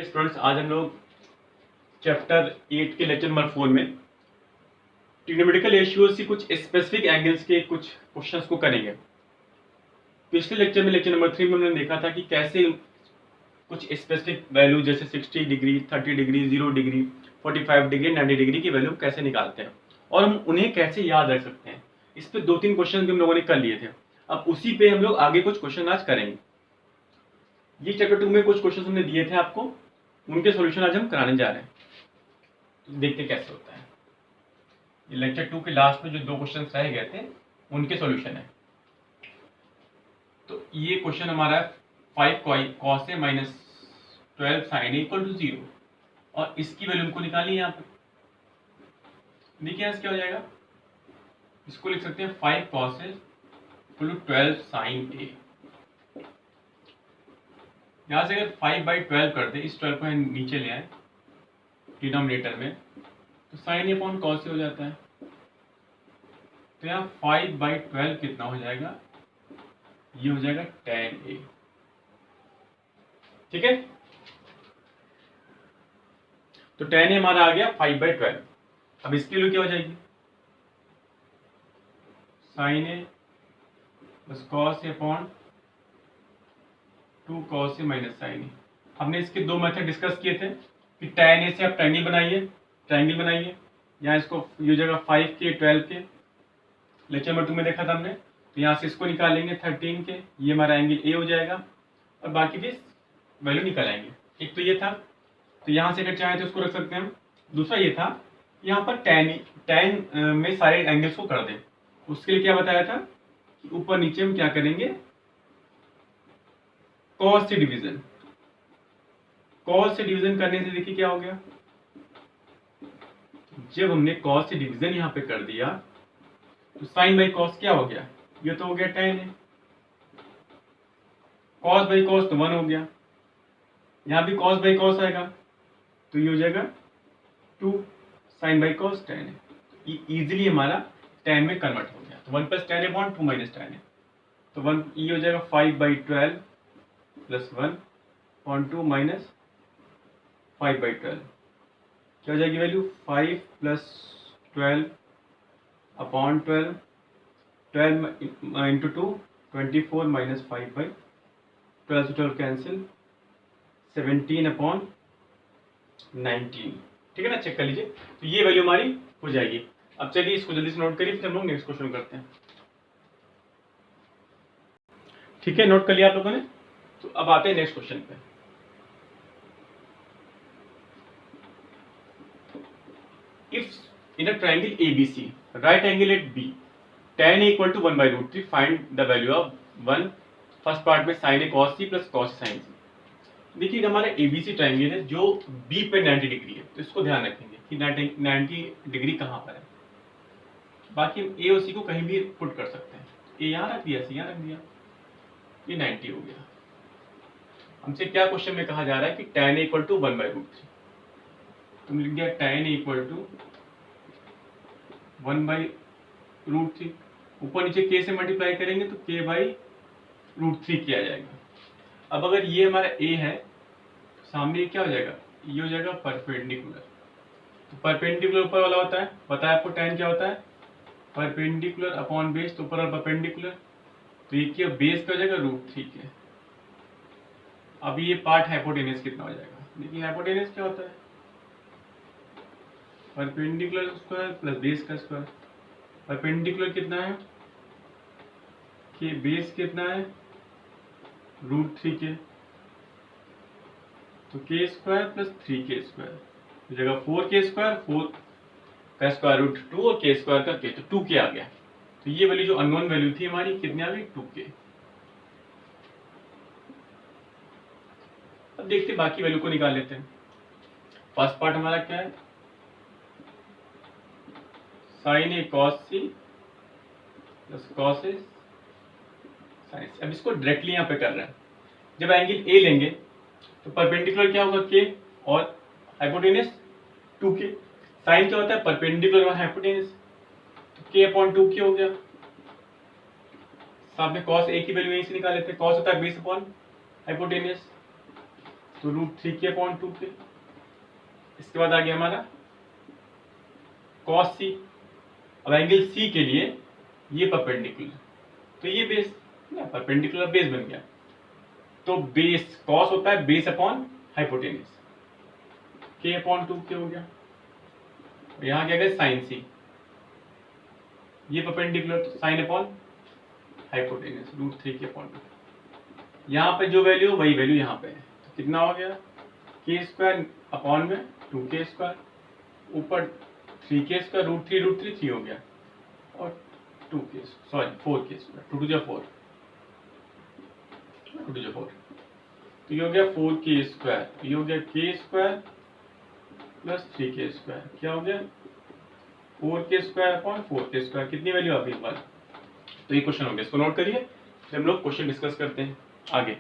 तो स्टूडेंट्स आज हम लोग चैप्टर 8 के लेक्चर नंबर 4 में ट्रिग्नोमेट्रिकल रेशियोज की कुछ स्पेसिफिक एंगल्स के कुछ क्वेश्चंस को करेंगे। पिछले लेक्चर में लेक्चर नंबर 3 में हमने देखा था कि कैसे कुछ स्पेसिफिक वैल्यू जैसे 60 degree, 30 degree, 0 degree, 45 degree, 90 degree की वैल्यू कैसे निकालते हैं और हम उन्हें कैसे याद रख सकते हैं। इस पे 2-3 क्वेश्चन भी हम लोगों ने कर लिए थे। अब उसी पे हम लोग आगे कुछ क्वेश्चन आज करेंगे। ये चैप्टर 2 में कुछ क्वेश्चन हमने दिए थे आपको, उनके सॉल्यूशन आज हम कराने जा रहे हैं। तो देखते कैसे होता है। ये लेक्चर 2 के लास्ट में जो 2 क्वेश्चन रह गए थे उनके सॉल्यूशन है। तो ये क्वेश्चन हमारा है 5 cos a minus 12 sin a equal to 0 और इसकी वैल्यू हमको निकालनी है। यहाँ पे देखिए यहाँ से क्या हो जाएगा, इसको लिख सकते हैं 5 cos a equal to 12 sin a। यहाँ से अगर 5/12 कर दे, इस 12 को नीचे ले आए डिनोमिनेटर में, तो sin a upon cos a हो जाता है। तो यहाँ 5/12 कितना हो जाएगा, ये हो जाएगा tan a। ठीक है, तो tan a हमारा आ गया 5/12। अब इसकी वैल्यू क्या हो जाएगी, sin a plus cos a upon 2 cos a minus sin a। हमने इसके 2 मेथड डिस्कस किए थे कि tan a से आप ट्रायंगल बनाइए। यहाँ इसको ये हो जाएगा 5 के 12 के, लेक्चर नंबर 2 में देखा था हमने। तो यहाँ से इसको निकालेंगे 13 के, ये हमारा एंगल ए हो जाएगा और बाकी भी वैल्यू निकल आएंगे। एक तो ये था, तो यहाँ से अगर चाहे तो उसको रख सकते हैं हम। दूसरा ये था, यहाँ पर tan में सारे एंगल्स को कर दें। उसके लिए क्या बताया था कि ऊपर नीचे हम क्या करेंगे, कॉस से डिवीजन। कॉस से डिवीजन करने से देखिए क्या हो गया, जब हमने कॉस से डिवीजन यहाँ पे कर दिया तो साइन बाई कॉस क्या हो गया, ये तो हो गया tan है। कॉस बाई कॉस तो 1 हो गया, यहाँ भी कॉस बाई कॉस आएगा तो ये हो जाएगा 2 साइन बाई कॉस tan है। इजीली हमारा tan में कन्वर्ट हो गया। तो 1 प्लस tan है अपॉन 2 माइनस tan है, तो 1 ये हो जाएगा 5/12 प्लस 1 अपॉन 2 माइनस 5/12। क्या हो जाएगी value, 5 plus 12 upon 12, 12 into 2 24 minus 5/12 से 12 कैंसिल, 17 अपॉन 19। ठीक है ना, चेक कर लीजिए। तो ये वैल्यू हमारी हो जाएगी। अब चलिए इसको जल्दी से नोट करिए, फिर हम लोग नेक्स्ट क्वेश्चन करते हैं। ठीक है, नोट कर लिया आप लोगों ने। तो अब आते हैं नेक्स्ट क्वेश्चन पे। If in a triangle ABC, right angle at B, tan A equal to 1/√3, find the value of 1। First part में sin A cos C plus cos sin C। देखिए हमारा ABC ट्राइंगल है जो B पे 90 degree है, तो इसको ध्यान रखेंगे कि 90 डिग्री कहाँ पर है। बाकी हम A और C को कहीं भी पुट कर सकते हैं। A यहाँ रख दिया, C यहाँ रख दिया, ये 90 हो गया। हमसे क्या क्वेश्चन में कहा जा रहा है कि tan A इक्वल टू 1/√3। तुम लिख दिया tan A इक्वल टू 1/√3। ऊपर नीचे k से मल्टीप्लाई करेंगे तो k/√3 किया जाएगा। अब अगर ये हमारा a है तो सामने क्या हो जाएगा, ये हो जाएगा परपेंडिकुलर। तो परपेंडिकुलर ऊपर वाला होता है, पता है आपको tan क्या होता है, परपेंडिकुलर अपॉन बेस, तो ऊपर वाला परपेंडिकुलर, तो ये क्या बेस का हो जाएगा √3 के। अब ये पार्ट हाइपोटेनस कितना हो जाएगा, देखिए हाइपोटेनस क्या होता है, परपेंडिकुलर स्क्वायर प्लस बेस का स्क्वायर। परपेंडिकुलर कितना है, कि बेस कितना है √3 के, तो k square plus 3k square जगह 4k स्क्वायर, 4 का स्क्वायर √2 और k स्क्वायर का k, तो 2k आ गया। तो ये वाली जो अननोन वैल्यू थी हमारी कितनी आ गई, 2k। अब देखते बाकी वैल्यू को निकाल लेते हैं। फर्स्ट पार्ट हमारा क्या है, sin A cos C plus cos A sin C। अब इसको डायरेक्टली यहाँ पे कर रहे हैं। जब एंगल A लेंगे तो परपेंडिकुलर क्या होगा k और हाइपोटेनस 2k। साइन क्या होता है, परपेंडिकुलर और हाइपोटेनस, तो k अपॉन 2k हो गया। साथ में cos A की वैल्यू यहीं से निकाल लेते हैं, cos होता है बेस अपॉन हाइपोटेनस, तो √3k/2 के। इसके बाद आ गया हमारा cos c। अब एंगल c के लिए ये परपेंडिकुलर, तो ये बेस ना, परपेंडिकुलर बेस बन गया। तो बेस cos होता है बेस अपॉन हाइपोटेन्यूज, k/2 के हो गया। यहाँ क्या गया साइन c, ये परपेंडिकुलर तो साइन अपॉन हाइपोटेन्यूज √3k/2। यहाँ पे जो वैल्यू वही वैल्यू यहाँ पे है, तो कितना हो गया k² अपॉन में 2k², ऊपर 3k² √3 3 हो गया, और 4k², 2 to 4, तो ये हो गया 4k², ये हो गया k² प्लस 3k², क्या हो गया 4k² अपॉन 4k², कितनी वैल्यू आ गई इस बार। तो ये क्वेश्चन हो गया, इसको नोट करिए, फिर हम लोग क्वेश्चन डिस्कस करते हैं आगे।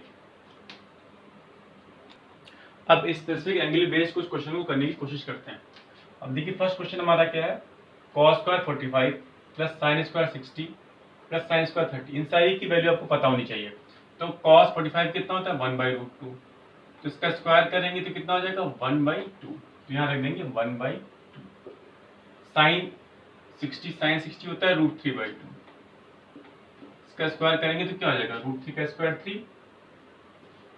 अब इस स्पेसिफिक एंगल बेस्ड कुछ क्वेश्चन को करने की कोशिश करते हैं। अब देखिए फर्स्ट क्वेश्चन हमारा क्या है, cos² 45 plus sin² 60 plus sin² 30, इन सारी की वैल्यू आपको पता होनी चाहिए। तो cos 45 कितना होता है 1/√2, तो इसका स्क्वायर करेंगे तो कितना हो जाएगा 1/2, तो यहाँ रख देंगे 1/2। sin 60 होता है √3/2, इसका स्क्वायर करेंगे तो क्या हो जाएगा √3 3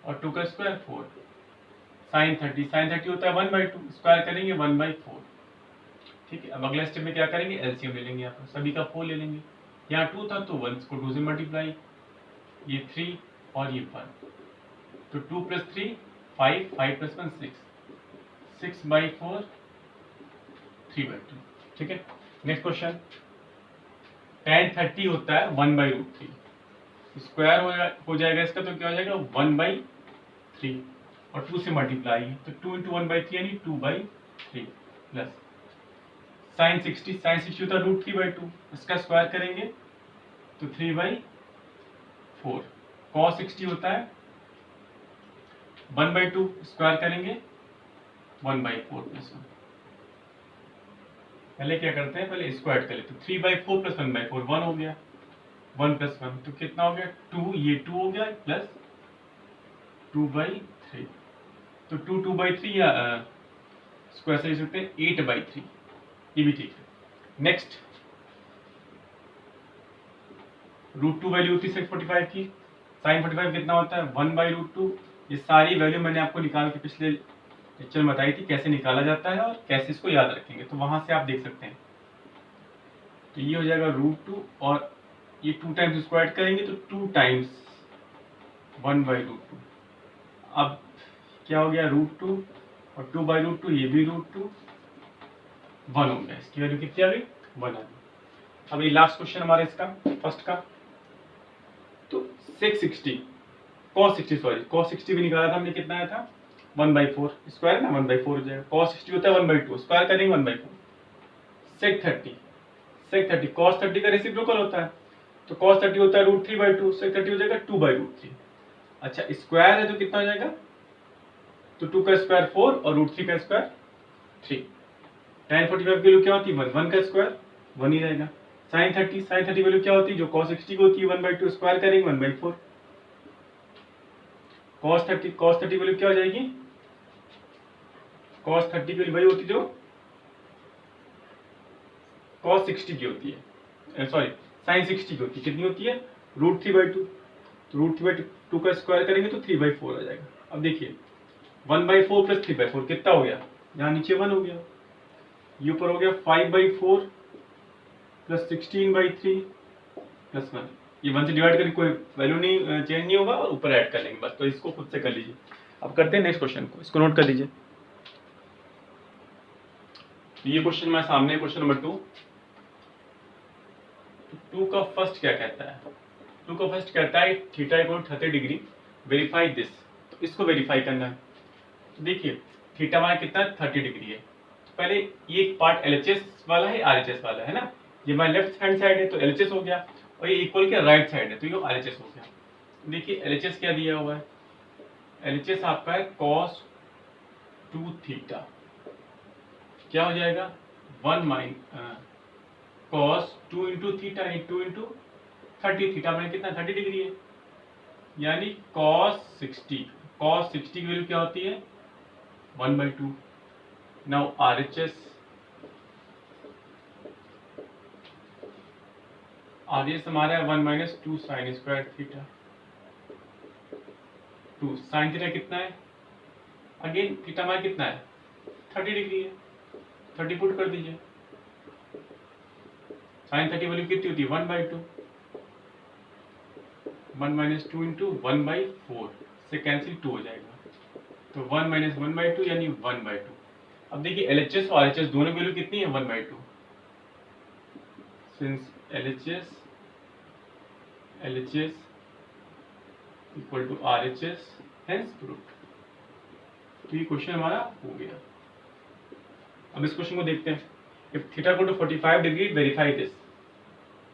और 2 का स्क्वायर 4। sin 30 होता है 1/2, स्क्वायर करेंगे 1/4। ठीक है, अब अगले स्टेप में क्या करेंगे एलसीएम ले लेंगे, यहाँ पर सभी का 4 ले लेंगे, यहाँ 2 था तो 1 को 2 से मल्टीप्लाई, ये 3 और ये 1, तो 2 + 3 5, 5 + 1 6, 6/4 3/2। ठीक है, नेक्स्ट क्वेश्चन tan 30 होता है 1/√3, स्क्वायर हो जाएगा इसका, तो क्या हो जाएगा 1/3 और 2 से मल्टीप्लाई, तो 2 × 1/3 यानी 2/3 प्लस sin 60 होता है √3/2, इसका स्क्वायर करेंगे तो 3/4। cos 60 होता है 1/2, स्क्वायर करेंगे 1/4 प्लस 1। पहले क्या करते हैं, पहले स्क्वायर कर लेते हैं, 3/4 प्लस 1/4 1 हो गया, 1 + 1 तो कितना हो गया 2, ये 2 हो गया प्लस 2/3, तो 2/3 या स्क्वायर से लिख सकते हैं 8/3, ये भी ठीक है। नेक्स्ट √2 वैल्यू होती है sec 45 की, sin 45 कितना होता है 1/√2। ये सारी वैल्यू मैंने आपको निकाल के पिछले लेक्चर में बताई थी कैसे निकाला जाता है और कैसे इसको याद रखेंगे, तो वहां से आप देख सकते हैं। तो ये हो जाएगा √2 और ये 2 टाइम्स स्क्वायर करेंगे तो 2 टाइम्स 1/√2। अब क्या हो गया √2 और 2/√2, ये भी √2 1 हो गया, इसकी वैल्यू कितनी आ गई 1 आ गई। अब ये लास्ट क्वेश्चन हमारा इसका फर्स्ट का, तो sec 60 cos 60 भी निकाला था हमने, कितना आया था 1/4, स्क्वायर ना 1/4 हो जाएगा, cos 60 होता है 1/2, स्क्वायर करेंगे 1/4। sec 30 cos 30 का रेसिप्रोकल होता है, तो cos 30 होता है √3/2, sec 30 हो जाएगा 2/√3। अच्छा स्क्वायर है तो कितना हो जाएगा, तो 2 का स्क्वायर 4 और √3 का स्क्वायर 3। tan 45 की वैल्यू क्या होती है 1 का स्क्वायर 1 ही रहेगा। sin 30 वैल्यू क्या होती है जो cos 60 की होती है 1/2, स्क्वायर करेंगे 1/4। cos 30 वैल्यू क्या हो जाएगी, cos 30 की वैल्यू वही होती है जो cos 60 की होती है, सॉरी sin 60 की होती है, कितनी होती है √3/2, तो √3/2 का स्क्वायर करेंगे तो 3/4 आ जाएगा। अब देखिए 1/4 प्लस 3/4 कितना हो गया, यहाँ नीचे 1 हो गया, ये ऊपर हो गया 5/4 प्लस 16/3 प्लस 1, ये 1 से डिवाइड करके कोई वैल्यू नहीं चेंज नहीं होगा और ऊपर ऐड कर लेंगे बस, तो इसको खुद से कर लीजिए। अब करते हैं नेक्स्ट क्वेश्चन को, इसको नोट कर लीजिए। ये क्वेश्चन हमारे सामने क्वेश्चन नंबर 2। 2 का फर्स्ट क्या कहता है, 2 का फर्स्ट कहता है थीटा = 30 डिग्री, वेरीफाई दिस, तो इसको वेरीफाई करना है। तो देखिए थीटा हमारा कितना 30 डिग्री है, तो पहले ये एक पार्ट LHS वाला है RHS वाला है ना, ये हमारा लेफ्ट हैंड साइड है तो LHS हो गया, और ये इक्वल के राइट साइड है तो ये RHS हो गया। देखिए LHS क्या दिया हुआ है, LHS आपका है cos 2 थीटा, क्या हो जाएगा 1 cos 2 × थीटा 2 × 30, थीटा में कितना 30 डिग्री है, यानी cos 60 cos 60 की वैल्यू क्या होती है 1/2। नाउ RHS हमारा है 1 minus 2 sine square theta. 2 sine theta कितना है, अगेन थीटा हमारा कितना है 30 डिग्री है, 30 पुट कर दीजिए। साइन 30 वैल्यू कितनी होती है 1/2। 1 माइनस 2 इंटू 1/4 से कैंसिल 2 हो जाएगा, तो 1 माइनस 1/2 यानी 1/2। अब देखिए LHS और RHS दोनों की वैल्यू कितनी है 1/2। Since LHS equal to RHS hence proved. तो ये क्वेश्चन हमारा हो गया। अब इस क्वेश्चन को देखते हैं। इफ थीटा को टू 45 डिग्री वेरीफाई दिस।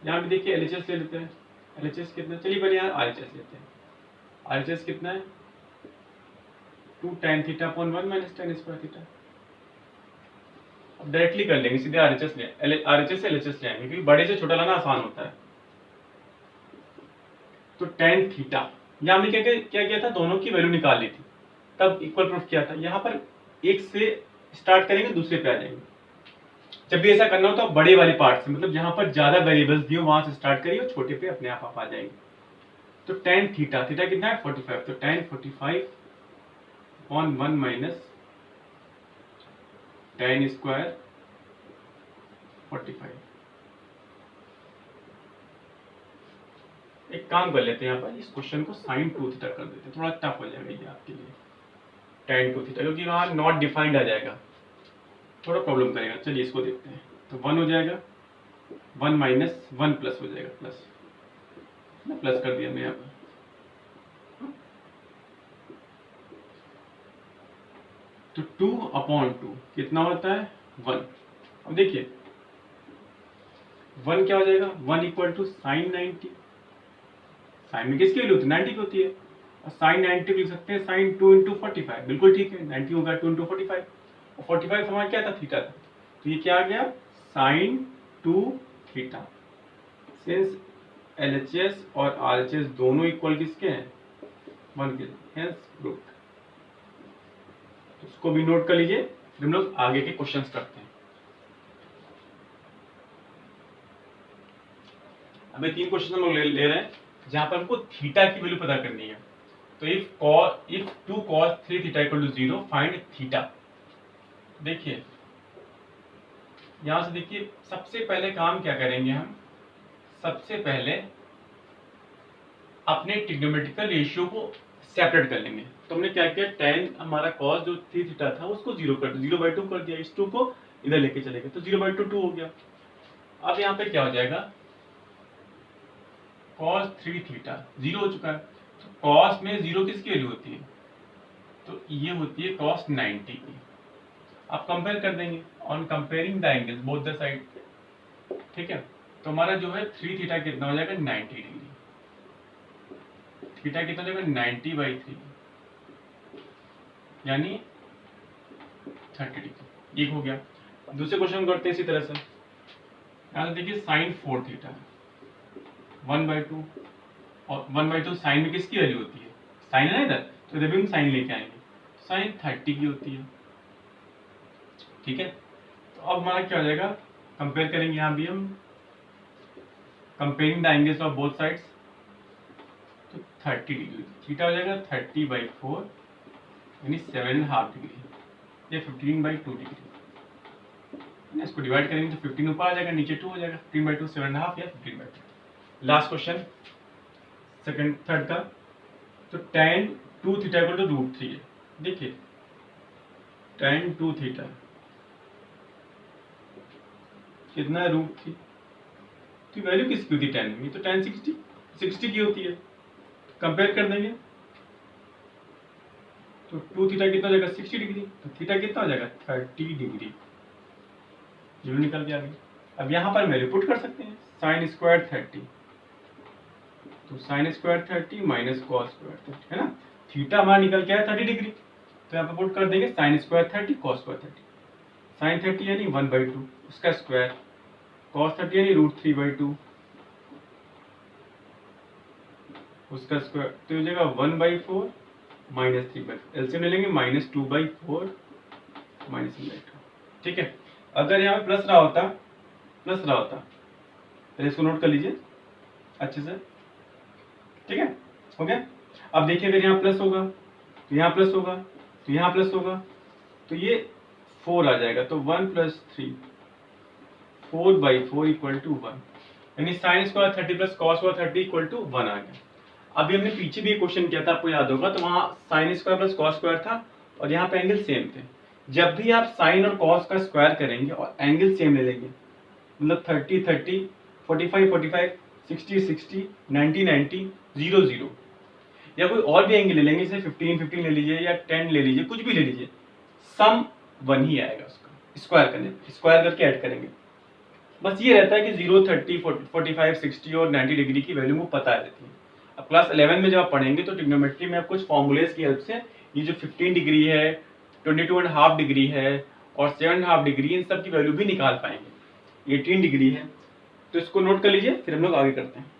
यहाँ भी देखिए LHS ले लेते हैं। LHS कितना, चलिए पहले यहाँ RHS लेते हैं। RHS कितना है 2 tan theta upon 1 minus tan square theta. अब डायरेक्टली कर लेंगे, सीधे RHS से LHS ले आएंगे क्योंकि बड़े से छोटा लाना आसान होता है। तो tan थीटा, यहाँ हमने क्या किया था, दोनों की वैल्यू निकाल ली थी, तब इक्वल प्रूफ किया था। यहाँ पर एक से स्टार्ट करेंगे दूसरे पे आ जाएंगे। जब भी ऐसा करना हो तो आप बड़े वाले पार्ट से, मतलब जहां पर ज्यादा वेरिएबल्स भी हो वहां से स्टार्ट करिए और छोटे पे अपने आप आ जाएंगे। तो tan थीटा कितना है 45, तो tan 45 on 1 minus tan square 45। एक काम कर लेते हैं, यहाँ पर इस क्वेश्चन को sin 2 थीटा कर देते हैं, थोड़ा टफ हो जाएगा ये आपके लिए tan 2 थीटा, क्योंकि वहां नॉट डिफाइंड आ जाएगा, थोड़ा प्रॉब्लम करेगा। चलिए इसको देखते हैं। तो 1 हो जाएगा, 1 माइनस 1 प्लस हो जाएगा, प्लस कर दिया मैं यहाँ पर। तो 2/2 कितना होता है 1। अब देखिए 1 क्या हो जाएगा, 1 इक्वल टू साइन 90। साइन में किसकी वैल्यू होती है 90 की होती है, और साइन 90 लिख सकते हैं साइन 2 इंटू 45, बिल्कुल ठीक है। 90 होगा 2 इंटू 45, और 45 हमारा क्या था थीटा था, तो ये क्या आ गया साइन 2 थीटा। सिंस LHS और RHS दोनों इक्वल किसके हैं 1 के, हेंस प्रूव्ड। उसको भी नोट कर लीजिए, फिर हम लोग आगे के क्वेश्चंस करते हैं। अभी 3 क्वेश्चन हम लोग ले रहे हैं जहां पर हमको थीटा की वैल्यू पता करनी है। तो if 2 cos 3 theta equal to 0 find theta. देखिए यहां से देखिए, सबसे पहले काम क्या करेंगे हम, सबसे पहले अपने ट्रिग्नोमेट्रिकल रेशियो को सेपरेट कर लेंगे। तो हमने क्या किया, tan हमारा cos जो 3 थीटा था उसको 0/2 कर दिया, इस 2 को इधर लेके चले गए, तो 0/2 2 हो गया। अब यहाँ पे क्या हो जाएगा, cos 3 थीटा 0 हो चुका है। तो cos में 0 किसकी वैल्यू होती है, तो ये होती है cos 90 की। आप कंपेयर कर देंगे on comparing the angles both the side, ठीक है। तो हमारा जो है 3 थीटा कितना हो जाएगा 90 डिग्री, थीटा कितना हो जाएगा 90/3 यानी 30 डिग्री, ये हो गया। दूसरे क्वेश्चन करते हैं इसी तरह से। यहाँ से देखिए साइन 4 थीटा 1/2, और 1/2 साइन में किसकी वैल्यू होती है, साइन है ना इधर, तो इधर भी हम साइन लेके आएंगे, साइन 30 की होती है, ठीक है। तो अब हमारा क्या हो जाएगा, कंपेयर करेंगे यहाँ भी हम, comparing the angles of both sides, तो 30 डिग्री थीटा हो जाएगा 30/4 यानी 7.5 डिग्री, ये 15/2 डिग्री। इसको डिवाइड करेंगे तो 15 ऊपर आ जाएगा, नीचे 2 हो जाएगा, 15/2 7.5 या 15/2। लास्ट क्वेश्चन थर्ड का, तो tan 2 थीटा इक्वल टू √3 है। देखिए tan 2 थीटा कितना है √3, तो वैल्यू किसकी होती है tan में, तो tan 60 की होती है। कंपेयर कर देंगे तो 2 थीटा कितना हो जाएगा 60 डिग्री, तो थीटा कितना हो जाएगा 30 डिग्री, जो निकल के आ गई। अब यहाँ पर वैल्यू पुट कर सकते हैं, साइन स्क्वायर 30, तो sign square 30 minus cos square 30 है ना, थीटा हमारा निकल के आया 30 डिग्री, तो यहाँ पे पुट कर देंगे sine square 30 cos square 30, sine 30 यानी 1/2 उसका स्क्वायर, कॉस 30 यानी √3/2 उसका स्क्वायर, तो हो जाएगा 1/4 माइनस 3/4 एलसीएम ले लेंगे -2/4 -1/2। ठीक है, अगर यहाँ पे प्लस रहा होता तो इसको नोट कर लीजिए अच्छे से। ठीक है, हो गया। अब देखिए अगर यहाँ प्लस होगा तो यहाँ प्लस होगा तो यहाँ प्लस होगा तो ये 4 आ जाएगा, तो 1 + 3 4/4 = 1, यानी sign square 30 plus cos square 30 = 1 आ गया। अभी हमने पीछे भी एक क्वेश्चन किया था, आपको याद होगा, तो वहाँ sine square plus cos square था और यहाँ पे एंगल सेम थे। जब भी आप साइन और कॉस का स्क्वायर करेंगे और एंगल सेम ले लेंगे, मतलब 30 30 45 45 60 60 90 90 0 0, या कोई और भी एंगल ले लेंगे, जैसे 15 15 ले लीजिए या 10 ले लीजिए, कुछ भी ले लीजिए, सम 1 ही आएगा उसका। स्क्वायर करके ऐड करेंगे। बस ये रहता है कि 0 30 45 60 और 90 डिग्री की वैल्यू वो पता रहती है। अब क्लास 11 में जब आप पढ़ेंगे तो ट्रिग्नोमेट्री में आप कुछ फॉर्मूलेज की हेल्प से ये जो 15 डिग्री है, 22.5 डिग्री है और 7.5 डिग्री, इन सब की वैल्यू भी निकाल पाएंगे। 18 डिग्री है, तो इसको नोट कर लीजिए, फिर हम लोग आगे करते हैं।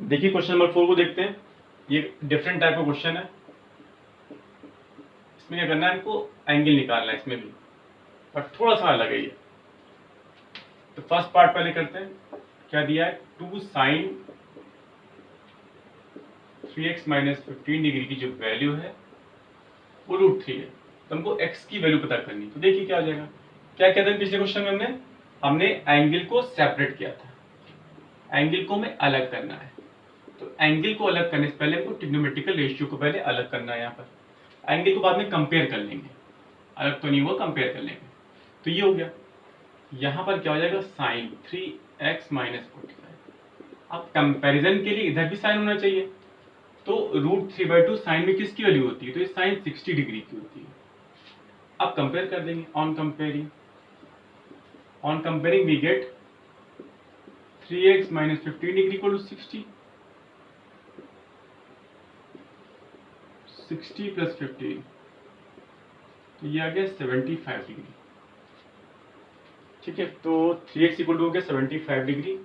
देखिए क्वेश्चन नंबर 4 को देखते हैं। ये डिफरेंट टाइप का क्वेश्चन है। इसमें क्या करना है, हमको एंगल निकालना है इसमें भी, पर थोड़ा सा अलग है ये। तो फर्स्ट पार्ट पहले करते हैं। क्या दिया है, 2 sin 3x - 15 डिग्री की जो वैल्यू है वो √3 है, तो हमको x की वैल्यू पता करनी। तो देखिए क्या हो जाएगा। क्या कहते हैं पिछले क्वेश्चन में हमने एंगल को सेपरेट किया था, एंगल को हमें अलग करना है। तो एंगल को अलग करने से पहले हमको ट्रिग्नोमेट्रिकल रेशियो को पहले अलग करना है। यहाँ पर एंगल को बाद में कंपेयर कर लेंगे, अलग तो नहीं हुआ, कंपेयर कर लेंगे। तो ये हो गया। यहाँ पर क्या हो जाएगा, साइन 3x - 45। अब कंपैरिजन के लिए इधर भी साइन होना चाहिए, तो √3/2 साइन में किसकी वैल्यू होती है, तो ये साइन 60 डिग्री की होती है। अब कंपेयर कर देंगे, on comparing we get 3x - 15 degree = 60, 60 + 15, तो ये आ गया 75 डिग्री। ठीक है, तो 3x = हो गया 75 डिग्री,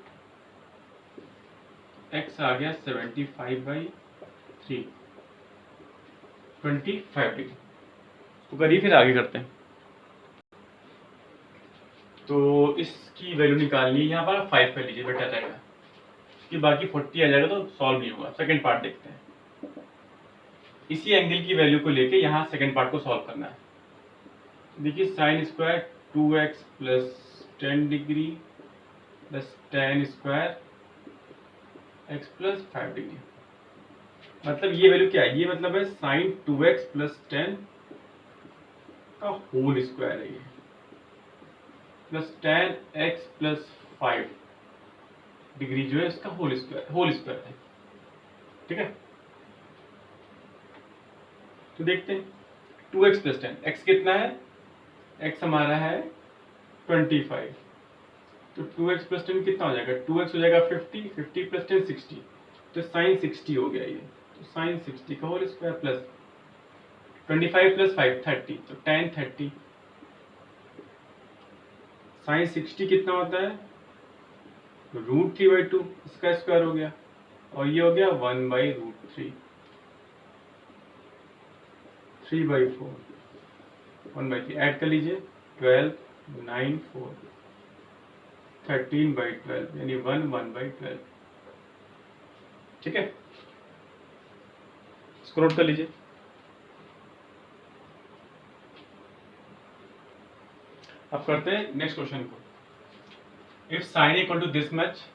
x आ गया 75/3, 25 डिग्री। तो करिए फिर आगे करते हैं। तो इसकी वैल्यू निकालनी है, यहाँ पर 5 कर लीजिए, बेटा जाएगा, कि बाकी 40 आ जाएगा तो सॉल्व नहीं होगा। सेकंड पार्ट देखते हैं। इसी एंगल की वैल्यू को लेके यहाँ सेकंड पार्ट को सॉल्व करना है। देखिए sine square 2x + 10 degree plus tan square x + 5 degree. मतलब ये वैल्यू क्या है, ये मतलब है साइन 2x + 10 का होल स्क्वायर है ये, प्लस tan x + 5 डिग्री जो है इसका होल स्क्वायर है। ठीक है, तो देखते हैं 2x + 10, x कितना है, x हमारा है 25, तो 2x + 10 कितना हो जाएगा, 2x हो जाएगा 50, 50 + 10 60, तो साइन 60 हो गया ये। तो साइन 60 का होल स्क्वायर प्लस 25 + 5 30, तो tan 30। साइन 60 कितना होता है, √3/2, इसका स्क्वायर हो गया, और ये हो गया 1/√3, 3/4, 1/3 ऐड कर लीजिए, 12 9 4 13/12, यानी 1/12। ठीक है, इसको नोट कर लीजिए। अब करते हैं नेक्स्ट क्वेश्चन को। If sine = this much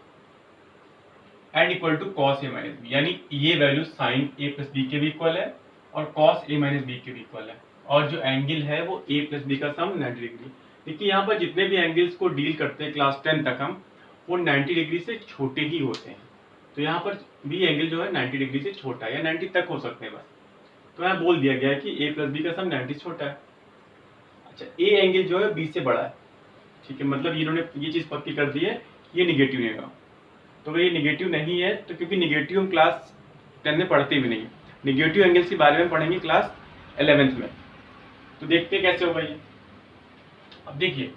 and = cos a - b, यानी ये वैल्यू साइन a + b के भी इक्वल है और cos a - b के भी इक्वल है, और जो एंगल है वो a + b का सम 90 डिग्री। देखिए यहाँ पर जितने भी एंगल्स को डील करते हैं क्लास 10 तक हम, वो 90 डिग्री से छोटे ही होते हैं। तो यहाँ पर भी एंगल जो है 90 डिग्री से छोटा है, या 90 तक हो सकते हैं बस। तो यहाँ बोल दिया गया है कि a + b का सम 90 से छोटा है। अच्छा, a एंगल जो है b से बड़ा है। ठीक है, मतलब इन्होंने ये चीज़ पक्की कर दी है, ये निगेटिव नहीं होगा। तो अगर ये निगेटिव नहीं है, तो क्योंकि निगेटिव हम क्लास 10 में पढ़ते भी नहीं, निगेटिव एंगल्स के बारे में पढ़ेंगे क्लास 11th में। तो देखते हैं कैसे होगा ये। अब देखिए,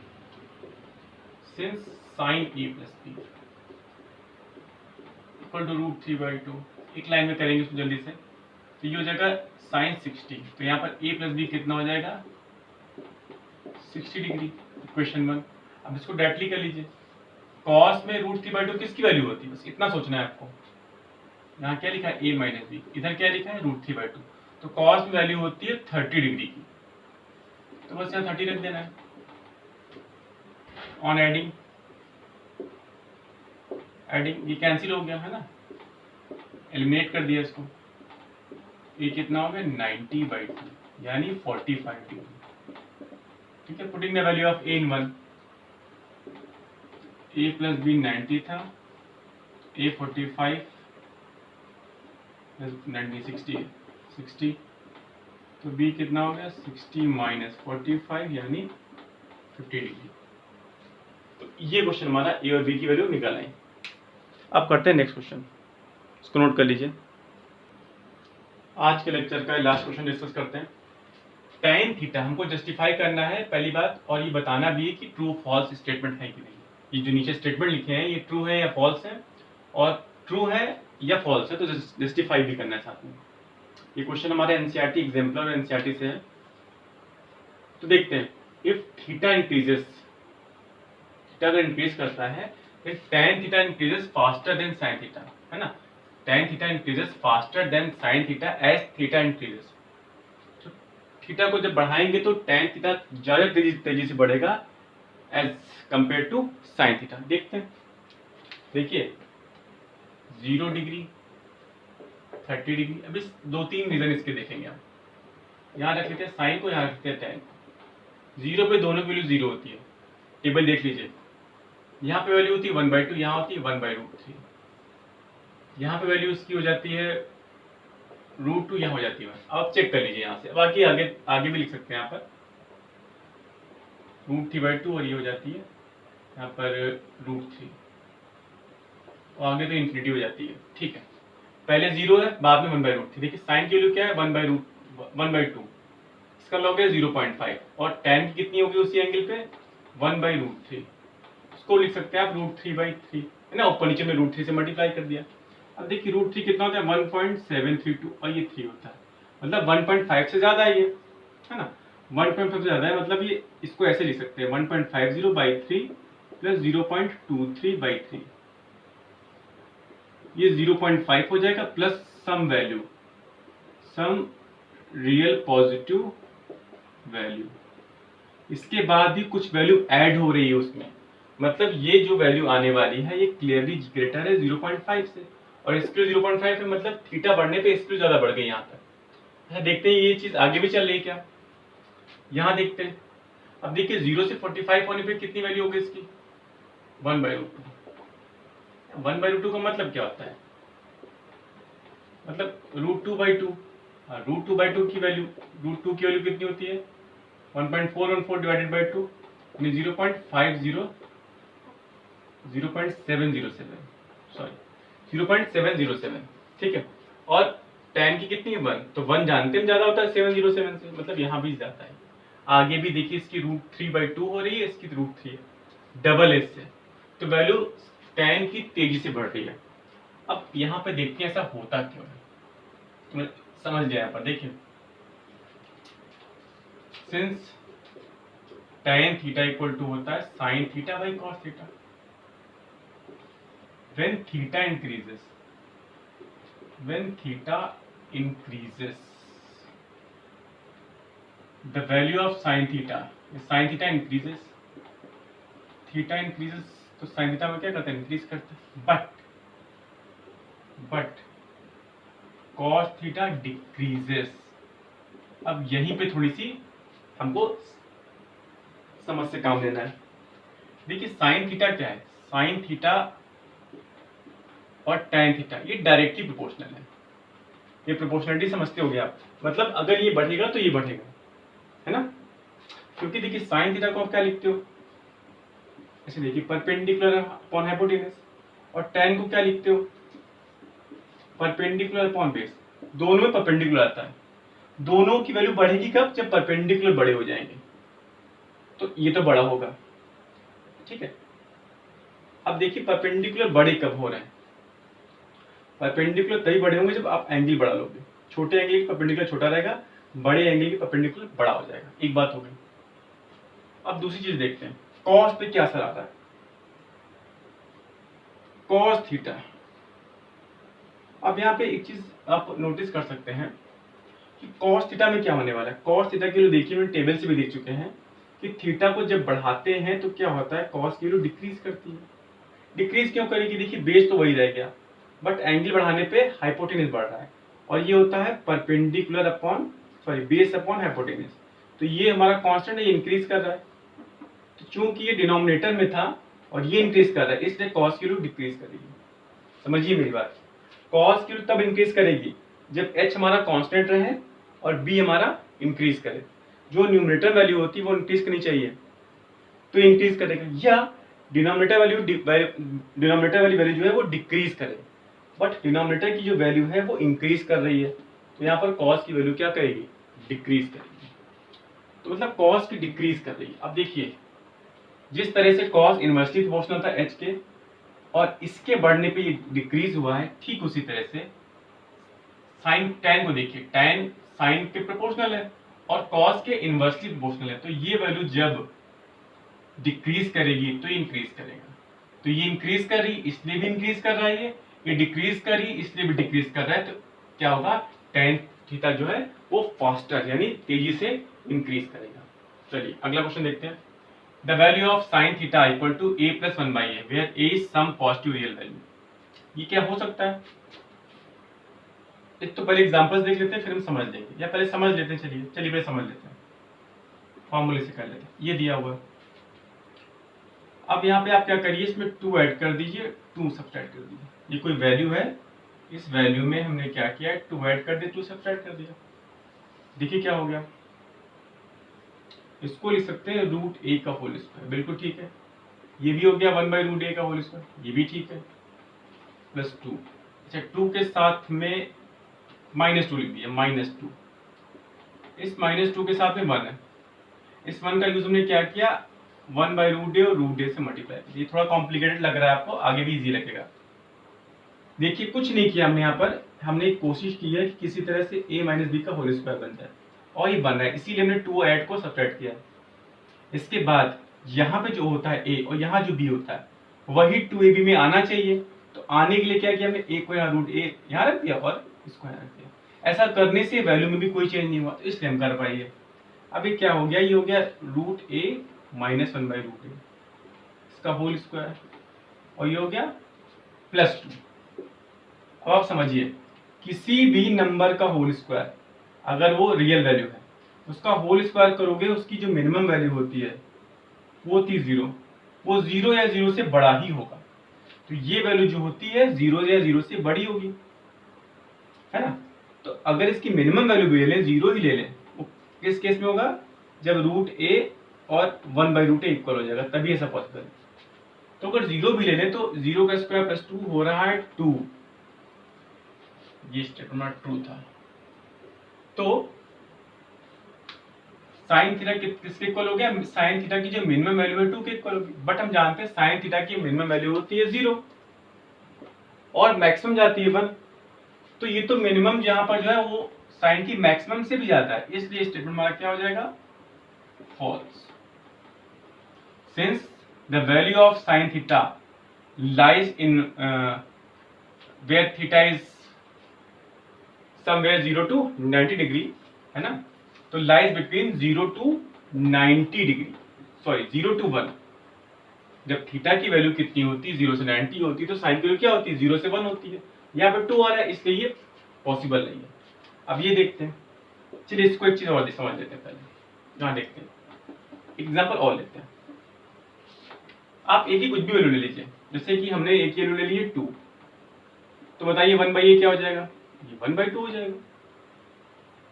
सिंस साइन a + b = √3/2, एक लाइन में करेंगे इसको जल्दी से। तो ये हो जाएगा साइन 60, तो यहाँ पर a प्लस बी कितना हो जाएगा 60 डिग्री, इक्वेशन 1। अब इसको डायरेक्टली कर लीजिए, कॉस में √3/2 किसकी वैल्यू होती है, बस इतना सोचना है आपको। यहाँ क्या लिखा है a माइनस बी, इधर क्या लिखा है √3/2, तो कॉस में वैल्यू होती है 30 डिग्री की, तो बस यहाँ 30 रख देना है। ऑन एडिंग ये कैंसिल हो गया है ना, एलिमिनेट कर दिया इसको, ये कितना हो गया 90/2 यानी 45 डिग्री। ठीक है, putting the value of a in 1, a plus b 90 था, a 45 प्लस 90 60, तो b कितना हो गया 60 माइनस 45 यानी 50 डिग्री। तो ये क्वेश्चन हमारा a और b की वैल्यू निकाल आई। अब करते हैं नेक्स्ट क्वेश्चन, इसको नोट कर लीजिए। आज के लेक्चर का लास्ट क्वेश्चन डिस्कस करते हैं। tan थीटा हमको जस्टिफाई करना है पहली बात, और ये बताना भी है कि ट्रू फॉल्स स्टेटमेंट है कि नहीं। ये जो नीचे स्टेटमेंट लिखे हैं ये ट्रू है या फॉल्स है, और ट्रू है या फॉल्स है तो जस्टिफाई भी करना है साथ में। ये क्वेश्चन हमारे एनसीईआरटी एग्जाम्पलर और एनसीईआरटी से है। तो देखते हैं, इफ थीटा इंक्रीजेस, थीटा अगर इंक्रीज करता है फिर tan theta increases faster than sin theta, है ना। tan theta increases faster than sin theta as theta increases. तो थीटा को जब बढ़ाएंगे तो tan थीटा ज्यादा तेजी से बढ़ेगा as compare to sin theta. देखते हैं, देखिए 0 डिग्री 30 डिग्री। अभी 2-3 रीजन इसके देखेंगे आप। यहाँ रख लेते हैं साइन को, यहाँ रख लेते हैं tan। 0 पे दोनों की वैल्यू 0 होती है, टेबल देख लीजिए। यहाँ पे वैल्यू होती है 1/2, यहाँ होती है 1/√3। यहाँ पे वैल्यू इसकी हो जाती है √2, यहाँ हो जाती है 1। अब आप चेक कर लीजिए यहाँ से, बाकी आगे भी लिख सकते हैं यहाँ पर √3/2 और ये हो जाती है यहाँ पर √3, और आगे तो इन्फिनिटी हो जाती है। ठीक है, पहले 0 है बाद में 1/√3। देखिए साइन की वैल्यू क्या है 1/2, इसका लॉग है 0.5, और tan की कितनी होगी उसी एंगल पे 1/√3। इसको लिख सकते हैं आप √3/3, है ना, ऊपर नीचे में √3 से मल्टीप्लाई कर दिया। अब देखिए √3 कितना होता है 1.732, और ये 3 होता है, मतलब 1.5 से ज्यादा है ये, है ना। 1.5 से ज्यादा है, मतलब ये इसको ऐसे लिख सकते हैं 1.50/3 प्लस 0.23/3। ये 0.5 हो जाएगा plus some value, some real positive value. इसके बाद भी कुछ वैल्यू ऐड हो रही है उसमें, मतलब ये जो वैल्यू आने वाली है ये क्लियरली ग्रेटर है 0.5 से, और इसके 0.5 है, मतलब थीटा बढ़ने पे इसके ज्यादा बढ़ गई यहाँ तक। अच्छा देखते हैं ये चीज आगे भी चल रही है क्या, यहाँ देखते हैं। अब देखिए 0 से 45 होने पे कितनी वैल्यू होगी इसकी 1/√2। 1/√2 का मतलब क्या होता है, मतलब √2/2। √2/2 की वैल्यू, √2 की वैल्यू कितनी होती है 1.414 डिवाइडेड बाई 2, यानी 0.707। ठीक है, और tan की कितनी है 1, तो 1 जानते हैं ज्यादा होता है 707 से, मतलब यहाँ भी जाता है। आगे भी देखिए इसकी √3/2 हो रही है, इसकी √3 है, डबल एस से, तो वैल्यू tan की तेजी से बढ़ रही है। अब यहाँ पे देखते हैं ऐसा होता क्यों है, तो समझ लिया यहाँ पर। देखिए since tan theta equal to होता है sin theta by cos theta, when theta increases, the value of sin theta increases, theta increases, तो sin theta में क्या करते हैं इंक्रीज करते हैं, बट cos theta decreases। अब यहीं पे थोड़ी सी हमको समझ से काम लेना है। देखिए sin थीटा क्या है, sin थीटा और tan थीटा ये डायरेक्टली प्रोपोर्शनल है। ये प्रोपोर्शनलिटी समझते होगे आप, मतलब अगर ये बढ़ेगा तो ये बढ़ेगा, है ना। क्योंकि देखिए sin थीटा को आप क्या लिखते हो, ऐसे देखिए परपेंडिकुलर अपॉन हाइपोटेनस, और tan को क्या लिखते हो परपेंडिकुलर अपॉन बेस। दोनों में परपेंडिकुलर आता है, दोनों की वैल्यू बढ़ेगी कब, जब परपेंडिकुलर बड़े हो जाएंगे, तो ये तो बड़ा होगा। ठीक है, अब देखिए परपेंडिकुलर बड़े कब हो रहे हैं, परपेंडिकुलर तभी बड़े होंगे जब आप एंगल बढ़ा लोगे। छोटे एंगल की परपेंडिकुलर छोटा रहेगा, बड़े एंगल की परपेंडिकुलर बड़ा हो जाएगा। एक बात हो गई। अब दूसरी चीज देखते हैं, कॉस पे क्या असर आता है। कॉस थीटा, अब यहाँ पे एक चीज आप नोटिस कर सकते हैं कि कॉस थीटा में क्या होने वाला है। कॉस थीटा की वैल्यू देखिए, मैंने टेबल से भी देख चुके हैं कि थीटा को जब बढ़ाते हैं तो क्या होता है, कॉस की वैल्यू डिक्रीज करती है। डिक्रीज क्यों करेगी, देखिए बेस तो वही रह गया, बट एंगल बढ़ाने पे हाइपोटेनस बढ़ रहा है, और ये होता है perpendicular upon base upon hypotenuse. तो ये हमारा कांस्टेंट है, ये इंक्रीज कर रहा है। तो चूंकि ये डिनोमिनेटर में था और ये इंक्रीज कर रहा है, इसलिए कॉस की वैल्यू डिक्रीज करेगी। समझिए मेरी बात, कॉस की वैल्यू तब इंक्रीज करेगी जब h हमारा कांस्टेंट रहे और b हमारा इंक्रीज करे। जो न्यूमरेटर वैल्यू होती है वो इंक्रीज करनी चाहिए, तो इंक्रीज करेगा, या डिनोमिनेटर वाली वैल्यू जो है वो डिक्रीज करे, बट डिनोमिनेटर की जो वैल्यू है वो इंक्रीज कर रही है, तो यहाँ पर कॉस की वैल्यू क्या करेगी, डिक्रीज करेगी। तो मतलब कॉस की डिक्रीज कर रही है। अब देखिए, जिस तरह से कॉस इनवर्सली प्रोपोर्शनल था h के और इसके बढ़ने पे ये डिक्रीज हुआ है, ठीक उसी तरह से साइन टैन को देखिए, टैन साइन के प्रोपोर्शनल है और कॉस के इनवर्सली प्रोपोर्शनल है। तो ये वैल्यू जब डिक्रीज करेगी तो इंक्रीज करेगा। तो ये इंक्रीज कर रही इसलिए भी इंक्रीज कर रहा है, ये डिक्रीज कर रही इसलिए भी डिक्रीज कर रहा है। तो क्या होगा, टैन थीटा जो है वो फास्टर यानी तेजी से इंक्रीज करेगा। चलिए अगला क्वेश्चन देखते हैं। The value of sine theta equal to a plus 1/a where a is some positive real value. ये क्या हो सकता है, एक तो पहले एग्जांपल्स देख लेते हैं फिर हम समझ लेंगे, या पहले समझ लेते हैं। चलिए पहले समझ लेते हैं, फॉर्मूले से कर लेते हैं। ये दिया हुआ है, अब यहाँ पे आप क्या करिए, इसमें 2 ऐड कर दीजिए, 2 सब्ट्रैक्ट कर दीजिए। ये कोई वैल्यू है, इस वैल्यू में हमने क्या किया, 2 ऐड कर दिया, 2 सब्ट्रैक्ट कर दिया। देखिए क्या हो गया, इसको लिख सकते हैं √a का होल स्क्वायर, बिल्कुल ठीक है। ये भी हो गया 1/√a का होल स्क्वायर, ये भी ठीक है, +2। अच्छा 2 के साथ में -2 लिख दिया, -2। इस -2 के साथ में 1 है, इस 1 का यूज हमने क्या किया, 1/√a और √a से मल्टीप्लाई। ये थोड़ा कॉम्प्लिकेटेड लग रहा है आपको, आगे भी इजी लगेगा। देखिए कुछ नहीं किया हमने, यहाँ पर हमने कोशिश की है कि किसी तरह से a - b का होल स्क्वायर बन जाए, और ये बन रहा है, इसीलिए हमने 2 ऐड को सब्ट्रैक्ट किया। इसके बाद यहाँ पे जो होता है a और यहाँ जो b होता है वही 2ab में आना चाहिए। तो आने के लिए क्या किया हमने, a को यहाँ √a यहाँ रख दिया और इसको यहाँ रख दिया। ऐसा करने से वैल्यू में भी कोई चेंज नहीं हुआ, तो इसलिए हम कर पाएंगे। अब ये क्या हो गया, ये हो गया √a - 1/√a इसका होल स्क्वायर, और ये हो गया +2। अब आप समझिए, किसी भी नंबर का होल स्क्वायर अगर वो रियल वैल्यू है, उसका होल स्क्वायर करोगे, उसकी जो मिनिमम वैल्यू होती है वो थी 0, वो 0 या 0 से बड़ा ही होगा। तो ये वैल्यू जो होती है 0 या 0 से बड़ी होगी, है ना। तो अगर इसकी मिनिमम वैल्यू भी ले लें, 0 ही ले लें, वो किस केस में होगा, जब √a और 1/√a इक्वल हो जाएगा, तभी ऐसा पॉसिबल है। तो अगर 0 भी ले लें तो 0 का स्क्वायर +2 हो रहा है 2, ये स्टेटमेंट ट्रू था। तो साइन थीटा किसके इक्वल हो गया, साइन थीटा की जो मिनिमम वैल्यू है 2 के इक्वल होगी। बट हम जानते हैं साइन थीटा की मिनिमम वैल्यू होती है 0 और मैक्सिमम जाती है 1। तो ये तो मिनिमम यहाँ पर जो है वो साइन की मैक्सिमम से भी ज्यादा है, इसलिए स्टेटमेंट हमारा क्या हो जाएगा, false. Since the value of sine theta lies in where theta is somewhere 0 to 90 degree, है ना। तो lies between 0 to 90 degree, sorry 0 to 1। जब थीटा की वैल्यू कितनी होती है, 0 से 90 होती है, तो साइन की वैल्यू क्या होती है, 0 से 1 होती है। यहाँ पर 2 आ रहा है, इसलिए ये पॉसिबल नहीं है। अब ये देखते हैं, चलिए इसको एक चीज और समझ लेते हैं पहले। यहाँ देखते हैं एग्जाम्पल और लेते हैं। आप एक ही कुछ भी वैल्यू ले लीजिए, जैसे कि हमने एक वैल्यू ले ली है 2, तो बताइए 1/a क्या हो जाएगा, ये 1/2 हो जाएगा।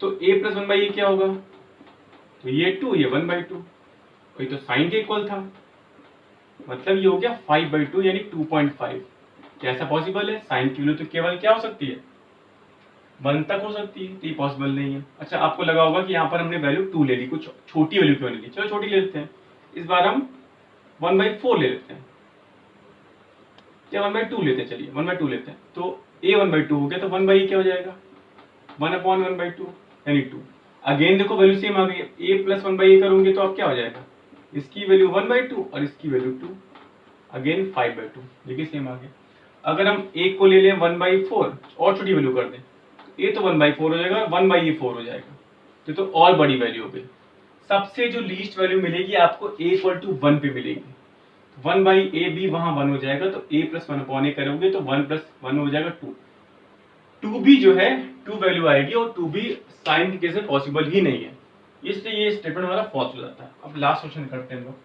तो a + 1/a क्या होगा, तो ये 2, ये 1/2, वही तो साइन के इक्वल था, मतलब ये हो गया 5/2 यानी 2.5। क्या ऐसा पॉसिबल है, साइन की वैल्यू तो केवल क्या हो सकती है, 1 तक हो सकती है, तो ये पॉसिबल नहीं है। अच्छा आपको लगा होगा कि यहाँ पर हमने वैल्यू 2 ले ली, कुछ छोटी वैल्यू क्यों ले ली, चलो छोटी ले लेते हैं। इस बार हम 1/4 ले लेते हैं, या 1/2 लेते हैं, चलिए 1/2 लेते हैं। तो a 1/2 हो गया, तो 1/e क्या हो जाएगा, 1/1/2 यानी 2। अगेन देखो वैल्यू सेम आ गई, a प्लस 1/e करोगे तो अब क्या हो जाएगा, इसकी वैल्यू 1/2 और इसकी वैल्यू 2, अगेन 5/2, देखिए सेम आ गया। अगर हम a को ले लें 1/4 और छोटी वैल्यू कर दें, a तो 1/4 हो जाएगा, 1/e 4 हो जाएगा, तो और बड़ी वैल्यू हो गई। सबसे जो लीस्ट वैल्यू मिलेगी आपको a = 1 पे मिलेगी, 1/a भी वहां 1 हो जाएगा, तो a + 1/a करोगे तो 1 + 1 हो जाएगा 2। 2 भी जो है 2 वैल्यू आएगी, और 2 भी साइन के केस में पॉसिबल ही नहीं है, इसलिए ये स्टेटमेंट हमारा फॉल्स हो जाता है। अब लास्ट क्वेश्चन करते हैं हम लोग,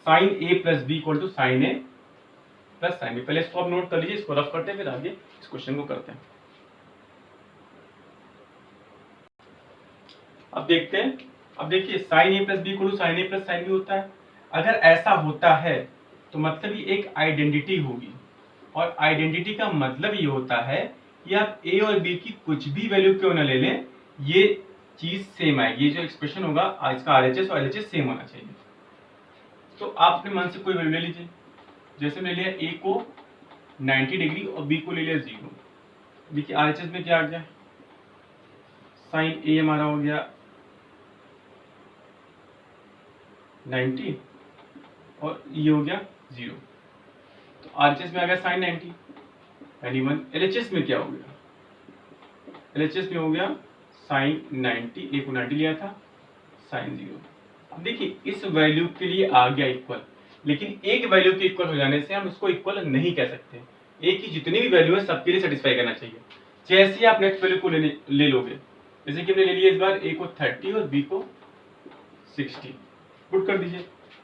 sine a + b = sine a + sine b। पहले इसको आप नोट कर लीजिए, इसको रफ करते हैं फिर आगे इस क्वेश्चन को करते हैं। अब देखते हैं, अब देखिए sine a + b = sine a + sine b होता है। अगर ऐसा होता है तो मतलब ये एक आइडेंटिटी होगी, और आइडेंटिटी का मतलब ये होता है कि आप a और b की कुछ भी वैल्यू क्यों ना ले लें, ये चीज सेम आएगी, ये जो एक्सप्रेशन होगा इसका RHS और LHS सेम होना चाहिए। तो आप अपने मन से कोई वैल्यू ले लीजिए, जैसे मैंने लिया a को 90 डिग्री और b को ले लिया 0। देखिए RHS में क्या आ गया, साइन a हमारा हो गया 90 और ये हो गया 0, तो RHS में आ गया साइन 90 यानी 1। LHS में क्या हो गया, LHS में हो गया साइन 90, a को 90 लिया था, साइन 0। अब देखिए इस वैल्यू के लिए आ गया इक्वल, लेकिन एक वैल्यू के इक्वल हो जाने से हम इसको इक्वल नहीं कह सकते। a की जितनी भी वैल्यू है सबके लिए सेटिस्फाई करना चाहिए। जैसे ही आप नेक्स्ट वैल्यू को ले लोगे, जैसे कि हमने ले लिया इस बार a को 30 और b को 60, पुट कर दीजिए,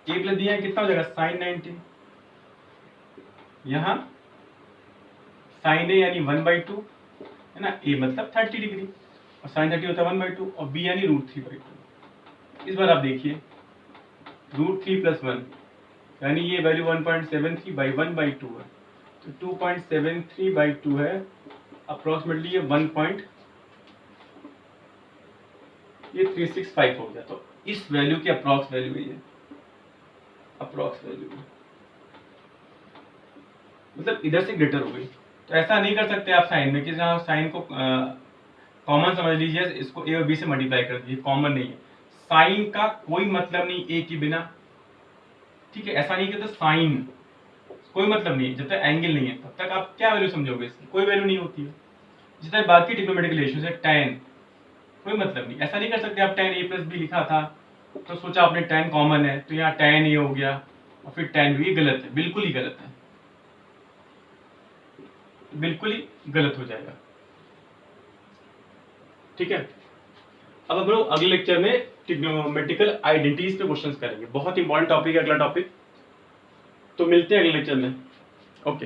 a प्लस दिया कितना हो जाएगा साइन 90, यहाँ साइन a यानी 1/2 है ना, a मतलब 30 डिग्री और साइन 30 होता है 1/2 और b यानी √3/2। इस बार आप देखिए √3 + 1 यानी ये वैल्यू 1.73/1/2 है, तो 2.73/2 है अप्रोक्सीमेटली, ये 365 हो गया। तो इस वैल्यू की अप्रोक्स वैल्यू है, ये अप्रोक्स वैल्यू है, मतलब इधर से ग्रेटर हो गई। तो ऐसा नहीं कर सकते आप साइन में कि जहाँ साइन को कॉमन समझ लीजिए, इसको a और b से मल्टीप्लाई कर दीजिए, कॉमन नहीं है। साइन का कोई मतलब नहीं a के बिना, ठीक है, ऐसा नहीं कहते साइन कोई मतलब नहीं है, जब तक एंगल नहीं है तब तक आप क्या वैल्यू समझोगे, इसकी कोई वैल्यू नहीं होती है। जिस तरह बाकी ट्रिग्नोमेट्रिक रेशियोज है, tan कोई मतलब नहीं, ऐसा नहीं कर सकते आप tan a + b लिखा था तो सोचा आपने tan कॉमन है तो यहाँ tan a हो गया और फिर tan b, गलत है, बिल्कुल ही गलत है, बिल्कुल ही गलत हो जाएगा। ठीक है, अब हम लोग अगले लेक्चर में ट्रिग्नोमेट्रिकल आइडेंटिटीज पे क्वेश्चंस करेंगे, बहुत इंपॉर्टेंट टॉपिक है अगला टॉपिक। तो मिलते हैं अगले लेक्चर में, ओके।